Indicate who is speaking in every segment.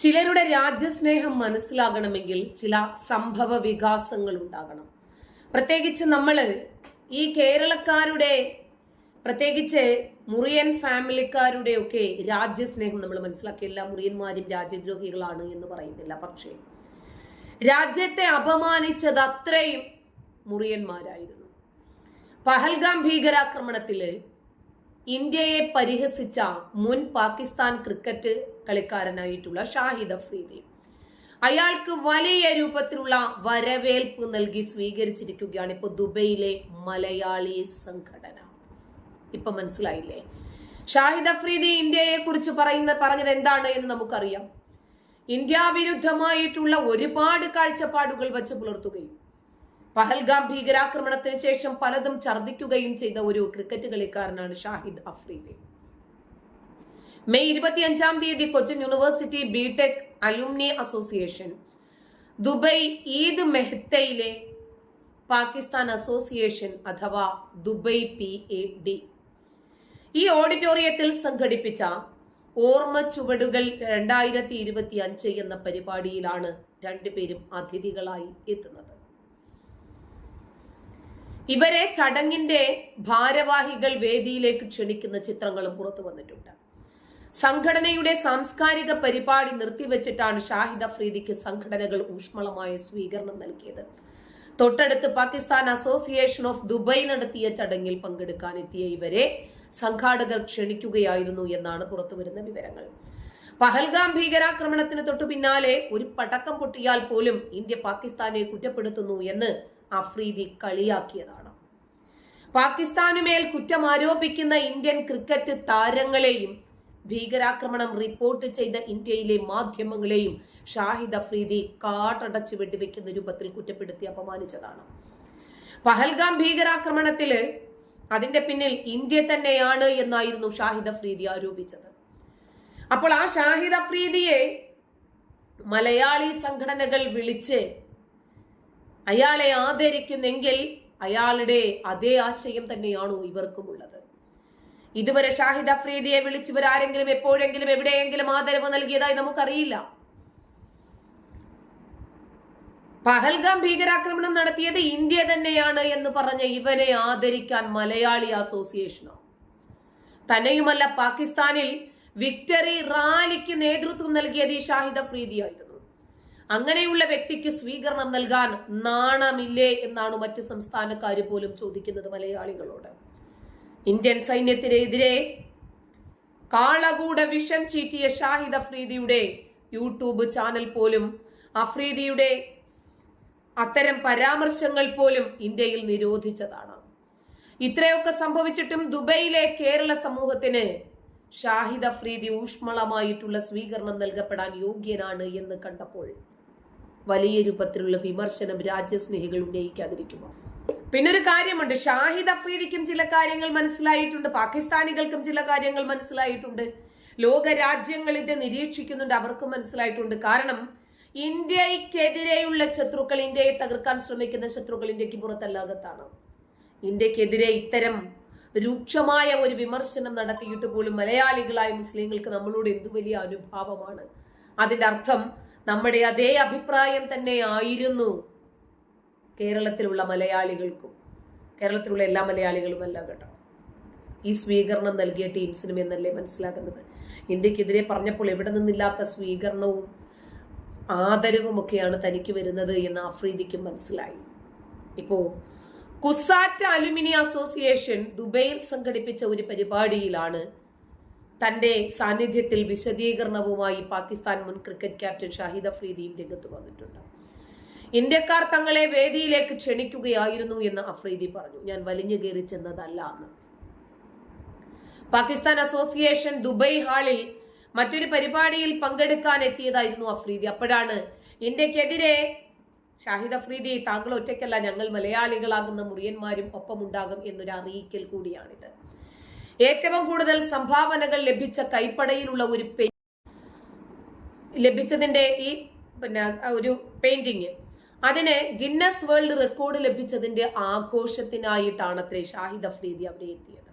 Speaker 1: ചിലരുടെ രാജ്യസ്നേഹം മനസ്സിലാകണമെങ്കിൽ ചില സംഭവ വികാസങ്ങൾ ഉണ്ടാകണം. പ്രത്യേകിച്ച് നമ്മൾ ഈ കേരളക്കാരുടെ, പ്രത്യേകിച്ച് മുറിയൻ ഫാമിലിക്കാരുടെ ഒക്കെ രാജ്യസ്നേഹം നമ്മൾ മനസ്സിലാക്കി. എല്ലാ മുറിയന്മാരും രാജ്യദ്രോഹികളാണ് എന്ന് പറയുന്നില്ല, പക്ഷേ രാജ്യത്തെ അപമാനിച്ചത് അത്രയും മുറിയന്മാരായിരുന്നു. പഹൽഗാം ഭീകരാക്രമണത്തില് ഇന്ത്യയെ പരിഹസിച്ച മുൻ പാകിസ്ഥാൻ ക്രിക്കറ്റ് കളിക്കാരനായിട്ടുള്ള ഷാഹിദ് അഫ്രീദി, അയാൾക്ക് വലിയ രൂപത്തിലുള്ള വരവേൽപ്പ് നൽകി സ്വീകരിച്ചിരിക്കുകയാണ് ഇപ്പൊ ദുബൈയിലെ മലയാളി സംഘടന. ഇപ്പൊ മനസ്സിലായില്ലേ? ഷാഹിദ് അഫ്രീദി ഇന്ത്യയെ കുറിച്ച് പറഞ്ഞത് എന്താണ് എന്ന് നമുക്കറിയാം. ഇന്ത്യ വിരുദ്ധമായിട്ടുള്ള ഒരുപാട് കാഴ്ചപ്പാടുകൾ വച്ച് പുലർത്തുകയും പഹൽഗാം ഭീകരാക്രമണത്തിന് ശേഷം പലതും ഛർദ്ദിക്കുകയും ചെയ്ത ഒരു ക്രിക്കറ്റ് കളിക്കാരനാണ് Shahid Afridi. May 25 Cochin university BTech alumni association Dubai ഈദ് മെഹ്തയിലെ പാകിസ്ഥാൻ അസോസിയേഷൻ അഥവാ ദുബൈ PAD ഈ ഓഡിറ്റോറിയത്തിൽ സംഘടിപ്പിച്ച ഓർമ്മ ചുവടുകൾ 2025 എന്ന പരിപാടിയിലാണ് രണ്ടുപേരും അതിഥികളായി എത്തുന്നത്. ഇവരെ ചടങ്ങിന്റെ ഭാരവാഹികൾ വേദിയിലേക്ക് ക്ഷണിക്കുന്ന ചിത്രങ്ങളും പുറത്തു വന്നിട്ടുണ്ട്. സംഘടനയുടെ സാംസ്കാരിക പരിപാടി നിർത്തിവെച്ചിട്ടാണ് ഷാഹിദ് അഫ്രീദിക്ക് സംഘടനകൾ ഊഷ്മളമായ സ്വീകരണം നൽകിയത്. തൊട്ടടുത്ത് പാകിസ്ഥാൻ അസോസിയേഷൻ ഓഫ് ദുബൈ നടത്തിയ ചടങ്ങിൽ പങ്കെടുക്കാൻ എത്തിയ ഇവരെ സംഘാടകർ ക്ഷണിക്കുകയായിരുന്നു എന്നാണ് പുറത്തുവരുന്ന വിവരങ്ങൾ. പഹൽഗാം ഭീകരാക്രമണത്തിന് തൊട്ടു പിന്നാലെ ഒരു പടക്കം പൊട്ടിയാൽ പോലും ഇന്ത്യ പാകിസ്ഥാനെ കുറ്റപ്പെടുത്തുന്നു എന്ന് അഫ്രീദി കളിയാക്കിയതാണ്. പാകിസ്ഥാനുമേൽ കുറ്റം ആരോപിക്കുന്ന ഇന്ത്യൻ ക്രിക്കറ്റ് താരങ്ങളെയും ഭീകരാക്രമണം റിപ്പോർട്ട് ചെയ്ത ഇന്ത്യയിലെ മാധ്യമങ്ങളെയും ഷാഹിദ് അഫ്രീദി കാട്ടടച്ചു വെടിവെക്കുന്ന രൂപത്തിൽ കുറ്റപ്പെടുത്തി അപമാനിച്ചതാണ്. പഹൽഗാം ഭീകരാക്രമണത്തില് അതിന്റെ പിന്നിൽ ഇന്ത്യ തന്നെയാണ് എന്നായിരുന്നു ഷാഹിദ് അഫ്രീദി ആരോപിച്ചത്. അപ്പോൾ ആ ഷാഹിദ് അഫ്രീദിയെ മലയാളി സംഘടനകൾ വിളിച്ച് അയാളെ ആദരിക്കുന്നെങ്കിൽ അയാളുടെ അതേ ആശയം തന്നെയാണോ ഇവർക്കുമുള്ളത്? ഇതുവരെ ഷാഹിദ് അഫ്രീദിയെ വിളിച്ചവരാരെങ്കിലും എപ്പോഴെങ്കിലും എവിടെയെങ്കിലും ആദരവ് നൽകിയതായി നമുക്കറിയില്ല. പഹൽഗാം ഭീകരാക്രമണം നടത്തിയത് ഇന്ത്യ തന്നെയാണ് എന്ന് പറഞ്ഞ ഇവനെ ആദരിക്കാൻ മലയാളി അസോസിയേഷനോ? തന്നെയുമല്ല, പാകിസ്ഥാനിൽ വിക്ടറി റാലിക്ക് നേതൃത്വം നൽകിയത് ഈ ഷാഹിദ് അഫ്രീദി ആയിരുന്നു. അങ്ങനെയുള്ള വ്യക്തിക്ക് സ്വീകരണം നൽകാൻ നാണമില്ലേ എന്നാണ് മറ്റ് സംസ്ഥാനക്കാർ പോലും ചോദിക്കുന്നത് മലയാളികളോട്. ഇന്ത്യൻ സൈന്യത്തിനെതിരെ കാളകൂട വിഷം ചീറ്റിയ ഷാഹിദ് അഫ്രീദിയുടെ യൂട്യൂബ് ചാനൽ പോലും അഫ്രീദിയുടെ അത്തരം പരാമർശങ്ങൾ പോലും ഇന്ത്യയിൽ നിരോധിച്ചതാണ്. ഇത്രയൊക്കെ സംഭവിച്ചിട്ടും ദുബൈയിലെ കേരള സമൂഹത്തിന് ഷാഹിദ് അഫ്രീദി ഊഷ്മളമായിട്ടുള്ള സ്വീകരണം നൽകപ്പെടാൻ യോഗ്യനാണ് എന്ന് കണ്ടപ്പോൾ വലിയ രൂപത്തിലുള്ള വിമർശനം രാജ്യസ്നേഹികൾ ഉന്നയിക്കാതിരിക്കുമോ? പിന്നൊരു കാര്യമുണ്ട്, ഷാഹിദ് അഫ്രീദിക്കും ചില കാര്യങ്ങൾ മനസ്സിലായിട്ടുണ്ട്, പാകിസ്ഥാനികൾക്കും ചില കാര്യങ്ങൾ മനസ്സിലായിട്ടുണ്ട്, ലോക രാജ്യങ്ങൾ ഇത് നിരീക്ഷിക്കുന്നുണ്ട്, അവർക്കും മനസ്സിലായിട്ടുണ്ട്. കാരണം ഇന്ത്യക്കെതിരെയുള്ള ശത്രുക്കൾ, ഇന്ത്യയെ തകർക്കാൻ ശ്രമിക്കുന്ന ശത്രുക്കൾ ഇന്ത്യക്ക് പുറത്തല്ലാകത്താണ്. ഇന്ത്യക്കെതിരെ ഇത്തരം രൂക്ഷമായ ഒരു വിമർശനം നടത്തിയിട്ട് പോലും മലയാളികളായ മുസ്ലിങ്ങൾക്ക് നമ്മളോട് എന്തു വലിയ അനുഭാവമാണ്. അതിന്റെ അർത്ഥം നമ്മുടെ അതേ അഭിപ്രായം തന്നെ ആയിരുന്നു കേരളത്തിലുള്ള മലയാളികൾക്കും. കേരളത്തിലുള്ള എല്ലാ മലയാളികളും അല്ല കേട്ടോ ഈ സ്വീകരണം നൽകിയ ടീംസിനും എന്നല്ലേ മനസ്സിലാക്കുന്നത്. ഇന്ത്യക്കെതിരെ പറഞ്ഞപ്പോൾ എവിടെ നിന്നില്ലാത്ത സ്വീകരണവും ആദരവും ഒക്കെയാണ് തനിക്ക് വരുന്നത് എന്ന് അഫ്രീദിക്കും മനസ്സിലായി. ഇപ്പോ കുസാറ്റ് അലുമിനി അസോസിയേഷൻ ദുബൈയിൽ സംഘടിപ്പിച്ച ഒരു പരിപാടിയിലാണ് തന്റെ സാന്നിധ്യത്തിൽ വിശദീകരണവുമായി പാകിസ്ഥാൻ മുൻ ക്രിക്കറ്റ് ക്യാപ്റ്റൻ ഷാഹിദ് അഫ്രീദിയും രംഗത്ത് വന്നിട്ടുണ്ട്. ഇന്ത്യക്കാർ തങ്ങളെ വേദിയിലേക്ക് ക്ഷണിക്കുകയായിരുന്നു എന്ന് അഫ്രീദി പറഞ്ഞു. ഞാൻ വലിഞ്ഞു കയറി ചെന്നതല്ല എന്ന്. പാകിസ്ഥാൻ അസോസിയേഷൻ ദുബൈ ഹാളിൽ മറ്റൊരു പരിപാടിയിൽ പങ്കെടുക്കാൻ എത്തിയതായിരുന്നു അഫ്രീദി. അപ്പോഴാണ് ഇന്ത്യക്കെതിരെ ഷാഹിദ് അഫ്രീദി, താങ്കൾ ഒറ്റയ്ക്കല്ല, ഞങ്ങൾ മലയാളികളാകുന്ന മുറിയന്മാരും ഒപ്പമുണ്ടാകും എന്നൊരു അറിയിക്കൽ കൂടിയാണിത്. ഏറ്റവും കൂടുതൽ സംഭാവനകൾ ലഭിച്ച കൈപ്പടയിലുള്ള ഒരു ലഭിച്ചതിന്റെ ഈ ഒരു പെയിന്റിങ്, അതിന് ഗിന്നസ് വേൾഡ് റെക്കോർഡ് ലഭിച്ചതിന്റെ ആഘോഷത്തിനായിട്ടാണ് അത്രേ ഷാഹിദ് അഫ്രീദി അവിടെ എത്തിയത്.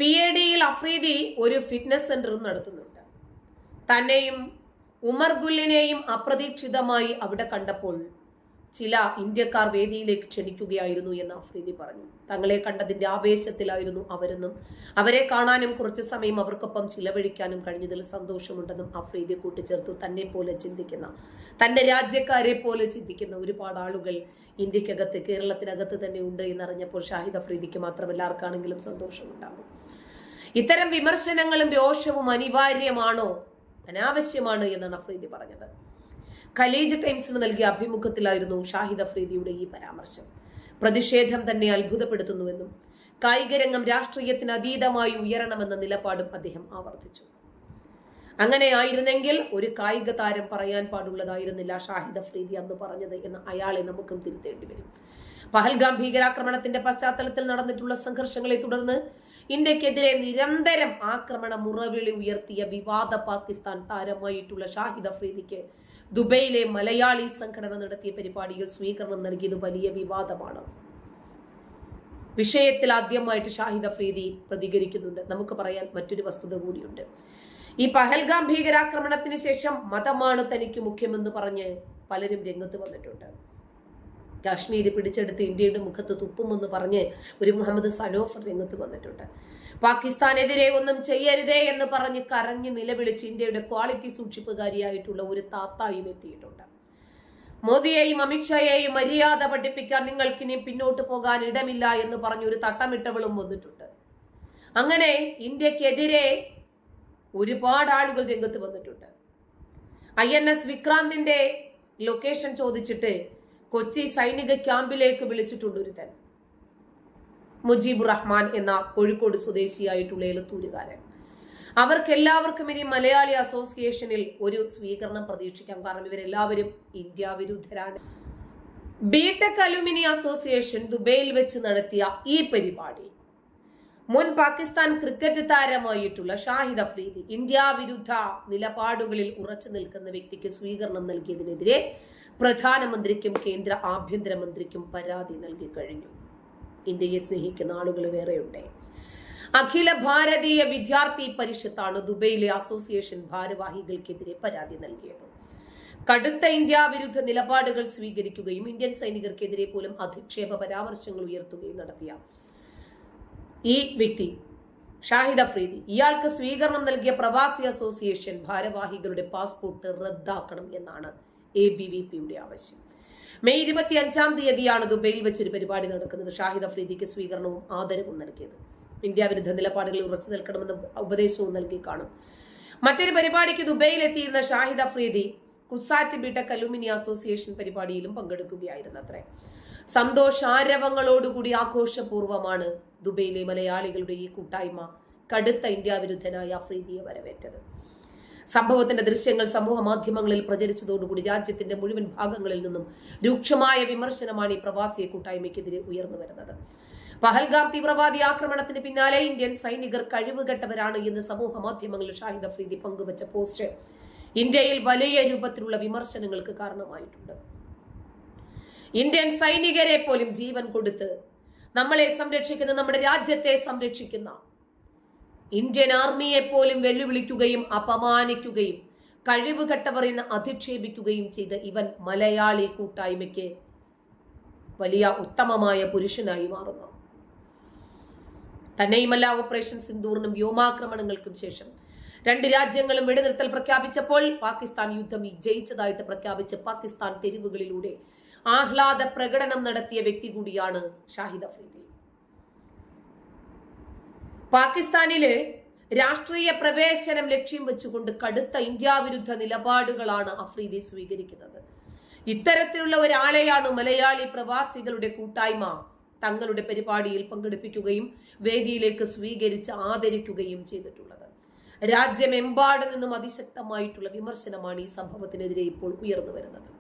Speaker 1: PAD-യിൽ അഫ്രീദി ഒരു ഫിറ്റ്നസ് സെന്ററും നടത്തുന്നുണ്ട്. തന്നെയും ഉമർ ഗുല്ലിനെയും അപ്രതീക്ഷിതമായി അവിടെ കണ്ടപ്പോൾ ചില ഇന്ത്യക്കാർ വേദിയിലേക്ക് ക്ഷണിക്കുകയായിരുന്നു എന്ന് അഫ്രീദി പറഞ്ഞു. തങ്ങളെ കണ്ടതിന്റെ ആവേശത്തിലായിരുന്നു അവരെന്നും അവരെ കാണാനും കുറച്ചു സമയം അവർക്കൊപ്പം ചിലവഴിക്കാനും കഴിഞ്ഞതിൽ സന്തോഷമുണ്ടെന്നും അഫ്രീദി കൂട്ടിച്ചേർത്തു. തന്നെ പോലെ ചിന്തിക്കുന്ന, തന്റെ രാജ്യക്കാരെ പോലെ ചിന്തിക്കുന്ന ഒരുപാട് ആളുകൾ ഇന്ത്യക്കകത്ത്, കേരളത്തിനകത്ത് തന്നെ ഉണ്ട് എന്നറിഞ്ഞപ്പോൾ ഷാഹിദ് അഫ്രീദിക്ക് മാത്രമല്ല ആർക്കാണെങ്കിലും സന്തോഷമുണ്ടാകും. ഇത്തരം വിമർശനങ്ങളും രോഷവും അനിവാര്യമാണോ, അനാവശ്യമാണ് എന്നാണ് അഫ്രീദി പറഞ്ഞത്. ഖലീജ് ടൈംസിന് നൽകിയ അഭിമുഖത്തിലായിരുന്നു ഷാഹിദ് അഫ്രീദിയുടെ ഈ പരാമർശം. പ്രതിഷേധം തന്നെ അത്ഭുതപ്പെടുത്തുന്നുവെന്നും കായികരംഗം രാഷ്ട്രീയത്തിന് അതീതമായി ഉയരണമെന്ന നിലപാടും അദ്ദേഹം ആവർത്തിച്ചു. അങ്ങനെ ആയിരുന്നെങ്കിൽ ഒരു കായിക താരം പറയാൻ പാടുള്ളതായിരുന്നില്ല ഷാഹിദ് അഫ്രീദി അന്ന് പറഞ്ഞത് എന്ന് അയാളെ നമുക്കും തിരുത്തേണ്ടി വരും. പഹൽഗാം ഭീകരാക്രമണത്തിന്റെ പശ്ചാത്തലത്തിൽ നടന്നിട്ടുള്ള സംഘർഷങ്ങളെ തുടർന്ന് ഇന്ത്യക്കെതിരെ നിരന്തരം ആക്രമണ മുറവിളി ഉയർത്തിയ വിവാദ പാകിസ്ഥാൻ താരമായിട്ടുള്ള ഷാഹിദ് അഫ്രീദിക്ക് ദുബൈയിലെ മലയാളി സംഘടന നടത്തിയ പരിപാടിയിൽ സ്വീകരണം നൽകിയത് വലിയ വിവാദമാണ്. വിഷയത്തിൽ ആദ്യമായിട്ട് ഷാഹിദ് അഫ്രീദി പ്രതികരിക്കുന്നുണ്ട്. നമുക്ക് പറയാൻ മറ്റൊരു വസ്തുത കൂടിയുണ്ട്. ഈ പഹൽഗാം ഭീകരാക്രമണത്തിന് ശേഷം മതമാണ് തനിക്ക് മുഖ്യമെന്ന് പറഞ്ഞ് പലരും രംഗത്ത് വന്നിട്ടുണ്ട്. കാശ്മീർ പിടിച്ചെടുത്ത് ഇന്ത്യയുടെ മുഖത്ത് തുപ്പുമെന്ന് പറഞ്ഞ് ഒരു മുഹമ്മദ് സനോഫ് രംഗത്ത് വന്നിട്ടുണ്ട്. പാകിസ്ഥാനെതിരെ ഒന്നും ചെയ്യരുതേ എന്ന് പറഞ്ഞ് കരഞ്ഞ് നിലവിളിച്ച് ഇന്ത്യയുടെ ക്വാളിറ്റി സൂക്ഷിപ്പുകാരിയായിട്ടുള്ള ഒരു താത്തായും എത്തിയിട്ടുണ്ട്. മോദിയെയും അമിത്ഷായെയും മര്യാദ പഠിപ്പിക്കാൻ നിങ്ങൾക്കിനി പിന്നോട്ട് പോകാൻ ഇടമില്ല എന്ന് പറഞ്ഞൊരു തട്ടമിട്ടവളും വന്നിട്ടുണ്ട്. അങ്ങനെ ഇന്ത്യക്കെതിരെ ഒരുപാട് ആളുകൾ രംഗത്ത് വന്നിട്ടുണ്ട്. INS വിക്രാന്തിന്റെ ലൊക്കേഷൻ ചോദിച്ചിട്ട് കൊച്ചി സൈനിക ക്യാമ്പിലേക്ക് വിളിച്ചിട്ടുണ്ട് ഒരുത്തൻ, മുജീബുർ റഹ്മാൻ എന്ന കോഴിക്കോട് സ്വദേശിയായിട്ടുള്ള എലത്തൂരുകാരൻ. അവർക്കെല്ലാവർക്കും ഇനി മലയാളി അസോസിയേഷനിൽ ഒരു സ്വീകരണം പ്രതീക്ഷിക്കാം. കാരണം ഇവരെല്ലാവരും ഇന്ത്യ വിരുദ്ധരാണ്. ബിടെക് അലുമിനി അസോസിയേഷൻ ദുബൈയിൽ വെച്ച് നടത്തിയ ഈ പരിപാടി മുൻ പാകിസ്ഥാൻ ക്രിക്കറ്റ് താരമായിട്ടുള്ള ഷാഹിദ് അഫ്രീദി ഇന്ത്യ വിരുദ്ധ നിലപാടുകളിൽ ഉറച്ചു നിൽക്കുന്ന വ്യക്തിക്ക് സ്വീകരണം നൽകിയതിനെതിരെ പ്രധാനമന്ത്രിക്കും കേന്ദ്ര ആഭ്യന്തരമന്ത്രിക്കും പരാതി നൽകി കഴിഞ്ഞു. ഇന്ത്യയെ സ്നേഹിക്കുന്ന ആളുകൾ വേറെയുണ്ട്. അഖില ഭാരതീയ വിദ്യാർത്ഥി പരിഷത്താണ് ദുബൈയിലെ അസോസിയേഷൻ ഭാരവാഹികൾക്കെതിരെ പരാതി നൽകിയത്. കടുത്ത ഇന്ത്യ വിരുദ്ധ നിലപാടുകൾ സ്വീകരിക്കുകയും ഇന്ത്യൻ സൈനികർക്കെതിരെ പോലും അധിക്ഷേപ പരാമർശങ്ങൾ ഉയർത്തുകയും നടത്തിയ ഈ വ്യക്തി ഷാഹിദ് അഫ്രീദി, ഇയാൾക്ക് സ്വീകരണം നൽകിയ പ്രവാസി അസോസിയേഷൻ ഭാരവാഹികളുടെ പാസ്പോർട്ട് റദ്ദാക്കണം എന്നാണ് ABVPയുടെ ആവശ്യം. മെയ് 25-ാം തീയതിയാണ് ദുബൈയിൽ വെച്ചൊരു പരിപാടി നടക്കുന്നത്. ഷാഹിദ് അഫ്രീദിക്ക് സ്വീകരണവും ആദരവും നൽകിയത്. ഇന്ത്യ വിരുദ്ധ നിലപാടുകളിൽ ഉറച്ചു നിൽക്കണമെന്ന് ഉപദേശവും നൽകി കാണും. മറ്റൊരു പരിപാടിക്ക് ദുബൈയിൽ എത്തിയിരുന്ന Shahid Afridi CUSAT BTech alumni association പരിപാടിയിലും പങ്കെടുക്കുകയായിരുന്നു അത്രേ. സന്തോഷാരവങ്ങളോടുകൂടി ആഘോഷപൂർവ്വമാണ് ദുബൈയിലെ മലയാളികളുടെ ഈ കൂട്ടായ്മ കടുത്ത ഇന്ത്യ വിരുദ്ധനായ അഫ്രീദിയെ വരവേറ്റത്. സംഭവത്തിന്റെ ദൃശ്യങ്ങൾ സമൂഹ മാധ്യമങ്ങളിൽ പ്രചരിച്ചതോടുകൂടി രാജ്യത്തിന്റെ മുഴുവൻ ഭാഗങ്ങളിൽ നിന്നും രൂക്ഷമായ വിമർശനമാണ് ഈ പ്രവാസി കൂട്ടായ്മയ്ക്കെതിരെ ഉയർന്നു വരുന്നത്. പഹൽഗാം തീവ്രവാദി ആക്രമണത്തിന് പിന്നാലെ ഇന്ത്യൻ സൈനികർ കഴിവുകെട്ടവരാണ് എന്ന് സമൂഹ മാധ്യമങ്ങളിൽ ഷാഹിദ് അഫ്രീദി പങ്കുവച്ച പോസ്റ്റ് ഇന്ത്യയിൽ വലിയ രൂപത്തിലുള്ള വിമർശനങ്ങൾക്ക് കാരണമായിട്ടുണ്ട്. ഇന്ത്യൻ സൈനികരെ പോലും ജീവൻ കൊടുത്ത് നമ്മളെ സംരക്ഷിക്കുന്ന, നമ്മുടെ രാജ്യത്തെ സംരക്ഷിക്കുന്ന ഇന്ത്യൻ ആർമിയെ പോലും വെല്ലുവിളിക്കുകയും അപമാനിക്കുകയും കഴിവുകെട്ടവർ എന്ന് അധിക്ഷേപിക്കുകയും ചെയ്ത ഇവൻ മലയാളി കൂട്ടായ്മയ്ക്ക് വലിയ ഉത്തമമായ പുരുഷനായി മാറുന്നു. തന്നെയുമല്ല, ഓപ്പറേഷൻ സിന്ദൂറിനും വ്യോമാക്രമണങ്ങൾക്കും ശേഷം രണ്ട് രാജ്യങ്ങളും വെടിനിർത്തൽ പ്രഖ്യാപിച്ചപ്പോൾ പാകിസ്ഥാൻ യുദ്ധം ജയിച്ചതായിട്ട് പ്രഖ്യാപിച്ച് പാകിസ്ഥാൻ തെരുവുകളിലൂടെ ആഹ്ലാദ പ്രകടനം നടത്തിയ വ്യക്തി കൂടിയാണ് ഷാഹിദ് അഫ്രീദി. പാകിസ്ഥാനില് രാഷ്ട്രീയ പ്രവേശനം ലക്ഷ്യം വെച്ചുകൊണ്ട് കടുത്ത ഇന്ത്യ വിരുദ്ധ നിലപാടുകളാണ് അഫ്രീദി സ്വീകരിക്കുന്നത്. ഇത്തരത്തിലുള്ള ഒരാളെയാണ് മലയാളി പ്രവാസികളുടെ കൂട്ടായ്മ തങ്ങളുടെ പരിപാടിയിൽ പങ്കെടുപ്പിക്കുകയും വേദിയിലേക്ക് സ്വീകരിച്ച് ആദരിക്കുകയും ചെയ്തിട്ടുള്ളത്. രാജ്യമെമ്പാട് നിന്നും അതിശക്തമായിട്ടുള്ള വിമർശനമാണ് ഈ സംഭവത്തിനെതിരെ ഇപ്പോൾ ഉയർന്നു വരുന്നത്.